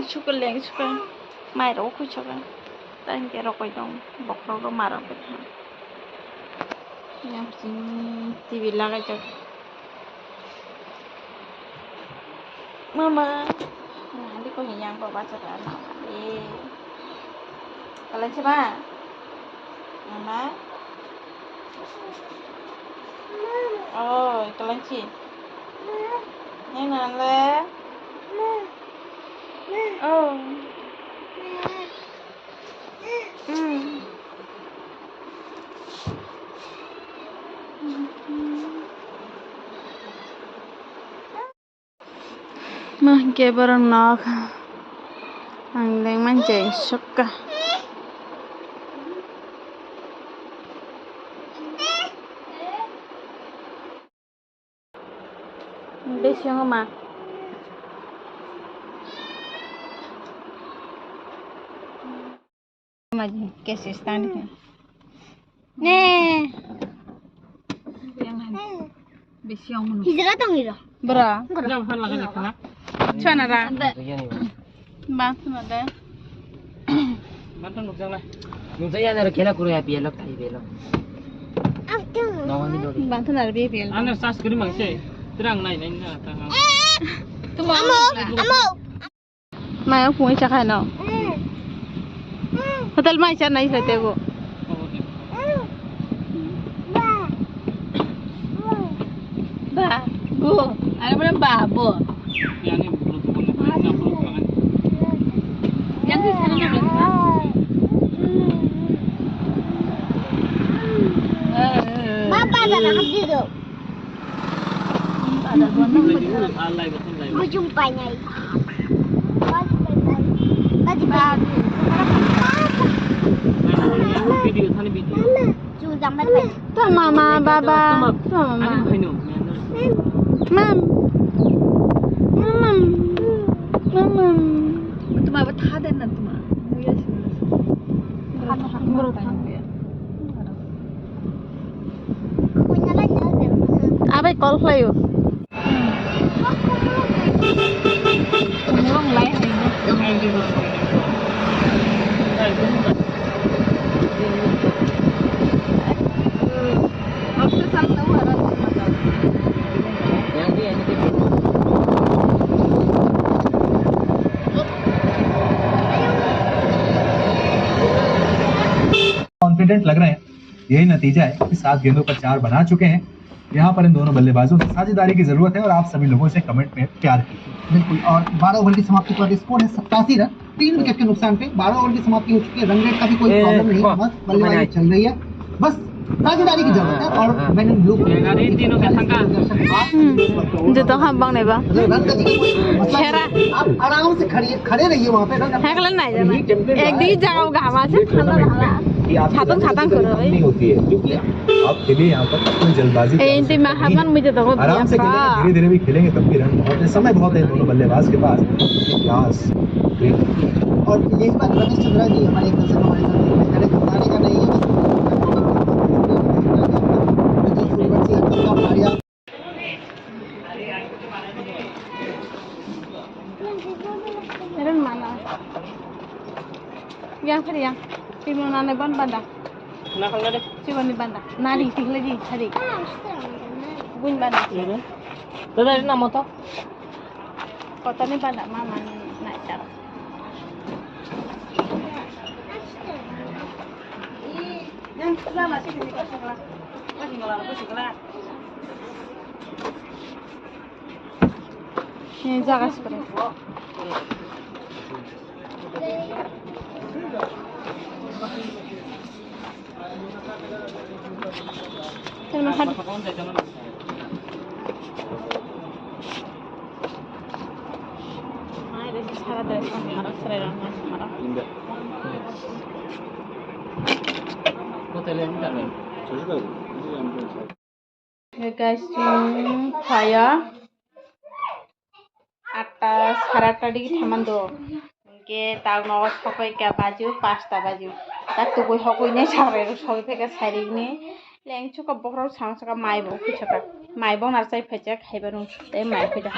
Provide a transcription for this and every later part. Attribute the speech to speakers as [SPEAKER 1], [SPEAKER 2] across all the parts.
[SPEAKER 1] chuka leng chuka mai ro khu chuka tan ke ro koi dong bok ro maro ke ha yang sing TV lagai chak mama nanti kau yang bawa cakap mama kalian siapa mama oh kalian sih ini nale oh mah ke barang nak angleng manjai suka besi yang mana maju कैसे स्टैंड है ने yang besi yang mana hijrah dong itu bra bra fan lagi nih kan cuana ra bantu ada bantu nukjang lah nukjang ya nara kela kuru ya bielok tadi bielok bantu nara biel ane sas kiri mangse terang naik na tang tuh amo mai aku mau cakap no hotel mai cakap naik sate bu ba bu ada mana babu yang di sana mana Papa dah nak tidur. Ada dua mau jumpanya. Video tadi video. Sudah mana? Tuh mama, baba. Tuh mama. Mam. Mam. Mam. Tuh mama bertahan dan tuh mama. Muya sih. Bertahan ya. Apa call fly yo? Ngomong lain ini.
[SPEAKER 2] Confident लग रहे हैं यही नतीजा है कि 7 गेंदों पर 4 बना चुके हैं। यहाँ पर इन दोनों बल्लेबाजों की साझेदारी की जरूरत है और आप सभी लोगों से कमेंट में प्यार कीजिए।
[SPEAKER 3] बिल्कुल और 12 ओवर की समाप्ति पर स्कोर है 87 रन 3 विकेट के नुकसान पे 12 ओवर की समाप्ति हो चुकी है। रन रेट का भी कोई प्रॉब्लम नहीं, बस बल्लेबाजी चल रही है, बस साझेदारी की जरूरत है। और मैंने ब्लू
[SPEAKER 1] जो तो हम बांग नहीं बा
[SPEAKER 3] रन गति की कोई मसला नहीं, आप आराम से खड़े रहिए वहाँ पे। रन
[SPEAKER 1] हैकलन नहीं जाना एक दी जगह घामा से ठंडा रहा छातन छातन करो
[SPEAKER 2] नहीं होती है क्योंकि आपके लिए यहाँ पर कोई जल्दबाजी
[SPEAKER 1] ए इंती में हमन मुझे तो
[SPEAKER 2] आराम से खेलेंगे, धीरे धीरे भी खेलेंगे तब भी रन बहुत है, समय बहुत है दोनों बल्लेबाज के पास। इतिहास
[SPEAKER 3] और यही बात रमेश चंद्रा जी हमारे एक दर्शक हमारे साथ बताने का नहीं है
[SPEAKER 1] yang tadi yang timur nane ban banda nak kalau deh coba nih banda nari tinggal lagi tadi bun banda tuh dari nama tuh kota nih banda mama naik cara yang sebelah masih di sebelah masih ngelar ini jaga seperti terima kasih. Ay, desi sara dari kami harus serang nasi marah. Hotel yang tidak lain. Ya guys, saya atas harata di taman do. के ताग नगद सबै क्या बाजू 5टा बाजू ता तो कोई हकई नै छारे सबै फेका सारिने लेंचु का बखरो सांसका माइबो खुचका माइबो नारसाइ फेचा खाइबा नु ते माइ फेटा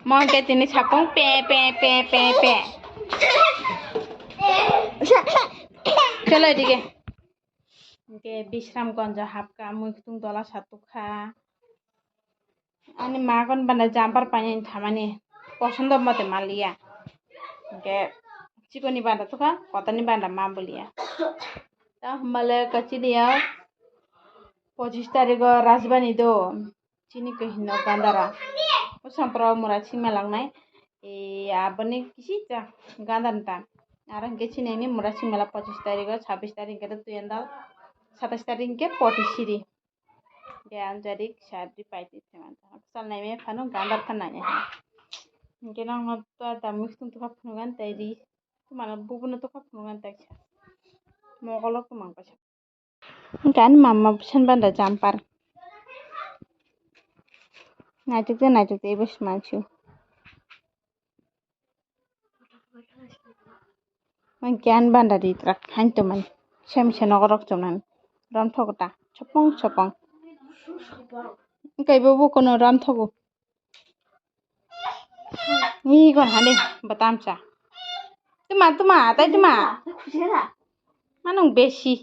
[SPEAKER 1] मन के तिनी छापं पे पे पे पे पे চলো এদিকে বিশ্রামগঞ্জ হাফকা মুখতুং দলা সাতুখা ani magon banda jumper pani thamani পছন্দ মতে মালিয়া কে চিকনি বান্দা তোকা কতনি বান্দা মা বলিয়া তা হমালে কচিলিয়া 25 তারিখ রাজবানি দো চিনি কহিনো গান্দারা ও সম্প্রাও মুরা চিমা লাংনাই এ আবনি কিসি যা গান্দানতা আর কে চিনি মুরা চিমালা 25 তারিখ 26 তারিখ কে তুইন্দা 27 তারিখ কে পটিসিরি কে আঞ্জারিক সাবরি পাইতি থেমান সাল নাইমে ফানো গান্দার ফানাই কে নাং মত তা মুখতুং তো ফানুগান তাইরি তোমার বুবুনো তো ফানুগান তাইছা মগলক তো মাংপাছা kan mama pesan banda jampar najuk ibus manchu man kian banda di trak hantu man sem senogorok jonan ram thogota chopong kai bobo kono ram thogo ni gon hane batam cha tuma tai tuma manung beshi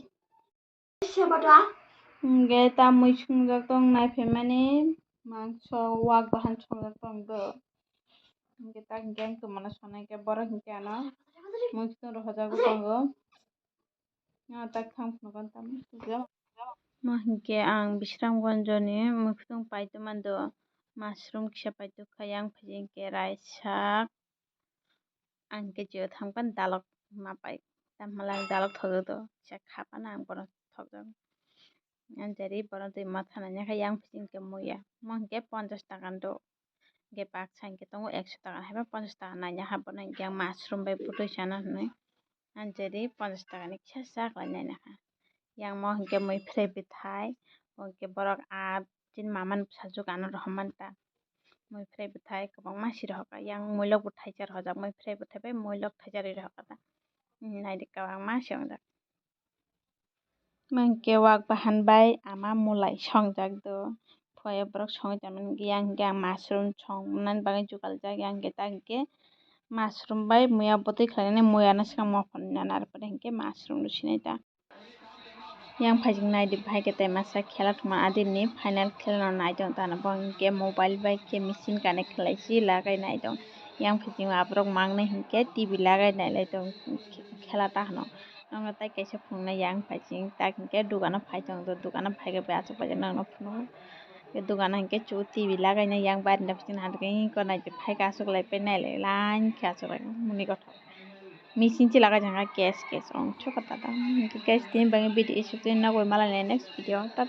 [SPEAKER 1] गे ता मुइसुं जतong नाइफे माने मांस वाक बाहान संजतong दो गे ता गैंग तो माने सनाय के बर हिंके आना मुइसुं रहजागो तंगो ना ता खामखनगन ता मा हिंके आं बिश्रामगंजनि मुइसुं पाइतो मानदो माशरूम खिसा पाइतो खायां फजिं के राय साक आंके जियो थांगपान दालक मापाय तामला दालक थगदो सा खापान आं बर थगदो anjari boron tui mathananya kha yang phijing ke muya mongke 50 takan do ge pak sangke tongo 100 takan haba 50 takan nanya ha bonan yang mushroom bai putui sana hnai anjari 50 takan ni kisa sak la nanya ha yang mo hingke mui frei bithai hingke borok a tin maman sajuk ana rohman ta mui frei bithai kabang masi rohka yang muilok bithai jar hojak mui frei bithai bai muilok thaijari rohka ta naidi kabang masi ongjak mangke wak bahan bai ama mulai songjak do phoya borok songi taman yang mushroom songnan bagai jukal jak yang geta hingke mushroom bai muya botui khlainani muya na sikang mofon nanar pore hingke mushroom no sinai ta yang phajing naidi bhai ke tai masa khela thuma adini final khela no naidong tana bo hingke mobile bai ke machine connect khlaisi lagai naidong yang phajing aborok mangnai hingke tv lagai nailai dong khela ta hano nang tai kaisa phungna yang phajing ta hingke dugano phaitong do dugano phaiga bai achuk pai nang no phunu ke dugano hingke chu tv lagai na yang barinda phijing hadke ko naidi phaiga achuk lai pai nailai line khe achuk lai muni kothok machine chi lagai janga cash ong chokota ta guys tin bangi video isuk tin na goi mala next video ta